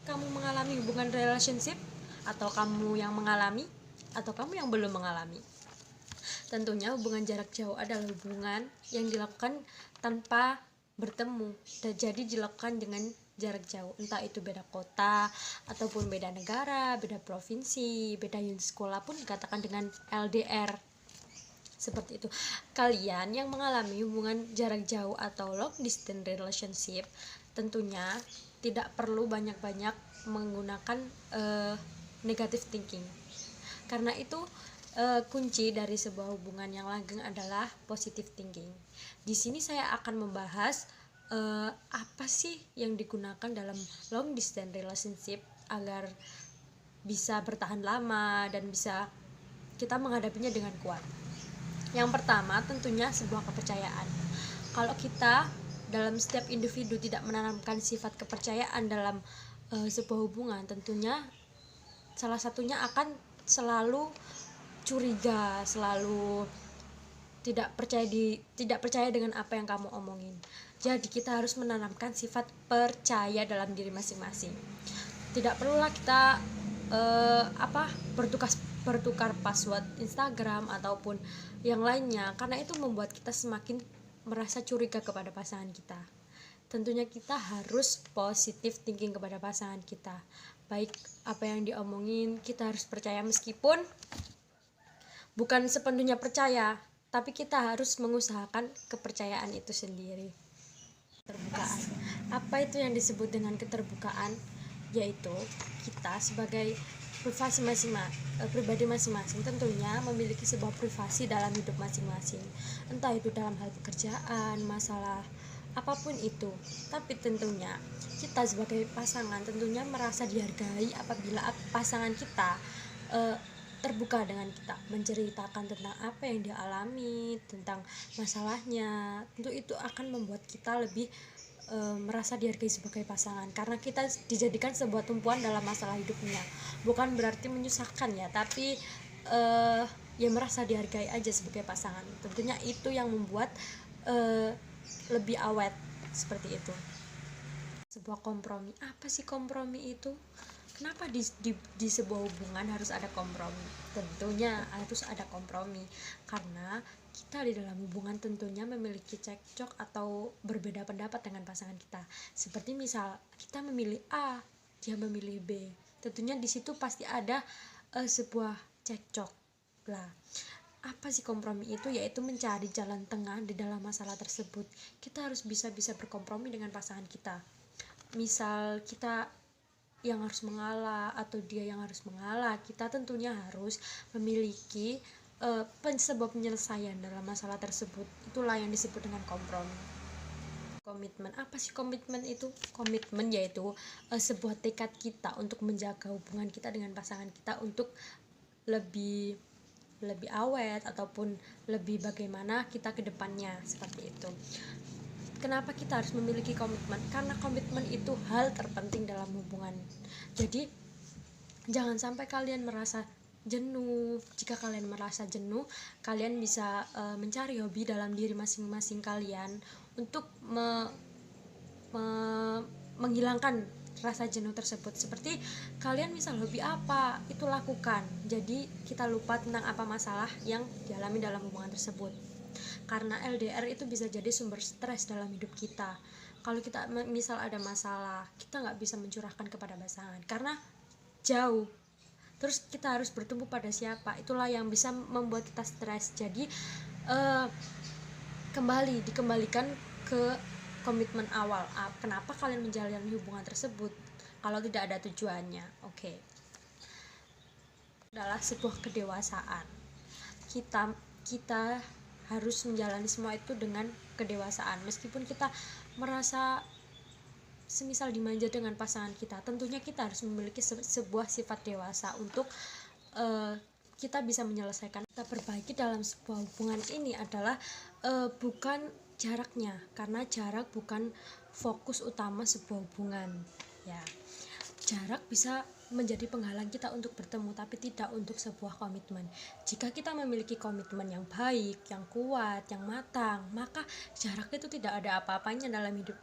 kamu mengalami hubungan relationship, atau kamu yang mengalami, atau kamu yang belum mengalami. Tentunya hubungan jarak jauh adalah hubungan yang dilakukan tanpa bertemu, dan jadi dilakukan dengan jarak jauh, entah itu beda kota ataupun beda negara, beda provinsi, beda unit sekolah pun dikatakan dengan LDR. Seperti itu. Kalian yang mengalami hubungan jarak jauh atau long distance relationship tentunya tidak perlu banyak-banyak menggunakan negative thinking, karena itu kunci dari sebuah hubungan yang langgeng adalah positive thinking. Di sini saya akan membahas apa sih yang digunakan dalam long distance relationship agar bisa bertahan lama dan bisa kita menghadapinya dengan kuat. Yang pertama tentunya sebuah kepercayaan. Kalau kita dalam setiap individu tidak menanamkan sifat kepercayaan dalam sebuah hubungan, tentunya salah satunya akan selalu curiga, selalu tidak percaya dengan apa yang kamu omongin. Jadi kita harus menanamkan sifat percaya dalam diri masing-masing. Tidak perlulah kita bertukar password Instagram ataupun yang lainnya, karena itu membuat kita semakin merasa curiga kepada pasangan kita. Tentunya kita harus positive thinking kepada pasangan kita. Baik apa yang diomongin kita harus percaya, meskipun bukan sepenuhnya percaya, tapi kita harus mengusahakan kepercayaan itu sendiri. Keterbukaan. Apa itu yang disebut dengan keterbukaan? Yaitu kita sebagai pribadi masing-masing tentunya memiliki sebuah privasi dalam hidup masing-masing, entah itu dalam hal pekerjaan, masalah apapun itu. Tapi tentunya kita sebagai pasangan tentunya merasa dihargai apabila pasangan kita terbuka dengan kita, menceritakan tentang apa yang dia alami, tentang masalahnya. Tentu itu akan membuat kita lebih merasa dihargai sebagai pasangan, karena kita dijadikan sebuah tumpuan dalam masalah hidupnya. Bukan berarti menyusahkan ya, tapi ya merasa dihargai aja sebagai pasangan. Tentunya itu yang membuat lebih awet, seperti itu. Sebuah kompromi. Apa sih kompromi itu? Kenapa di sebuah hubungan harus ada kompromi? Tentunya harus ada kompromi karena kita di dalam hubungan tentunya memiliki cekcok atau berbeda pendapat dengan pasangan kita. Seperti misal kita memilih A, dia memilih B. Tentunya di situ pasti ada sebuah cekcok. Lah, apa sih kompromi itu? Yaitu mencari jalan tengah di dalam masalah tersebut. Kita harus bisa berkompromi dengan pasangan kita. Misal kita yang harus mengalah atau dia yang harus mengalah, kita tentunya harus memiliki sebuah penyelesaian dalam masalah tersebut. Itulah yang disebut dengan kompromi. Komitmen. Apa sih komitmen itu? Komitmen yaitu sebuah tekad kita untuk menjaga hubungan kita dengan pasangan kita untuk lebih awet ataupun lebih bagaimana kita ke depannya, seperti itu. Kenapa kita harus memiliki komitmen? Karena komitmen itu hal terpenting dalam hubungan. Jadi jangan sampai kalian merasa jenuh. Jika kalian merasa jenuh, kalian bisa mencari hobi dalam diri masing-masing kalian untuk menghilangkan rasa jenuh tersebut. Seperti kalian misal hobi apa, itu lakukan. Jadi kita lupa tentang apa masalah yang dialami dalam hubungan tersebut. Karena LDR itu bisa jadi sumber stres dalam hidup kita. Kalau kita misal ada masalah, kita nggak bisa mencurahkan kepada pasangan karena jauh. Terus kita harus bertumbuh pada siapa? Itulah yang bisa membuat kita stres. Jadi dikembalikan ke komitmen awal. Kenapa kalian menjalani hubungan tersebut kalau tidak ada tujuannya? Oke. Adalah sebuah kedewasaan. Kita harus menjalani semua itu dengan kedewasaan. Meskipun kita merasa semisal dimanja dengan pasangan kita, tentunya kita harus memiliki sebuah sifat dewasa untuk kita bisa menyelesaikan. Kita perbaiki dalam sebuah hubungan ini adalah bukan jaraknya, karena jarak bukan fokus utama sebuah hubungan ya. Jarak bisa menjadi penghalang kita untuk bertemu, tapi tidak untuk sebuah komitmen. Jika kita memiliki komitmen yang baik, yang kuat, yang matang, maka jarak itu tidak ada apa-apanya dalam hidup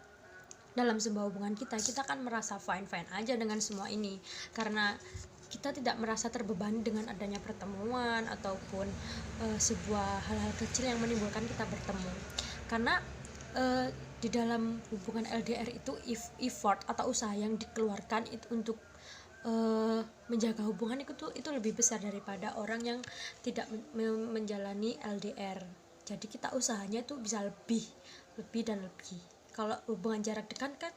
dalam sebuah hubungan kita kan merasa fine-fine aja dengan semua ini, karena kita tidak merasa terbebani dengan adanya pertemuan ataupun sebuah hal-hal kecil yang menimbulkan kita bertemu. Karena di dalam hubungan LDR itu effort atau usaha yang dikeluarkan itu untuk menjaga hubungan itu lebih besar daripada orang yang tidak menjalani LDR. Jadi kita usahanya itu bisa lebih dan lebih. Kalau hubungan jarak dekat kan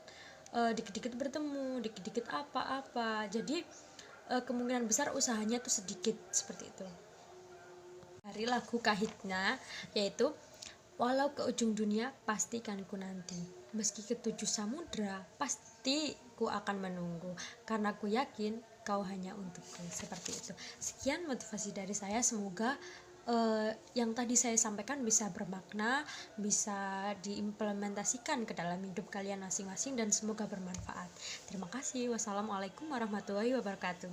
dikit-dikit bertemu, dikit-dikit apa-apa, jadi kemungkinan besar usahanya tuh sedikit, seperti itu. Dari lagu Kahitna, yaitu walau ke ujung dunia pastikan ku nanti, meski ke 7 samudra pasti ku akan menunggu, karena ku yakin kau hanya untukku, seperti itu. Sekian motivasi dari saya, semoga yang tadi saya sampaikan bisa bermakna, bisa diimplementasikan ke dalam hidup kalian masing-masing, dan semoga bermanfaat. Terima kasih. Wassalamualaikum warahmatullahi wabarakatuh.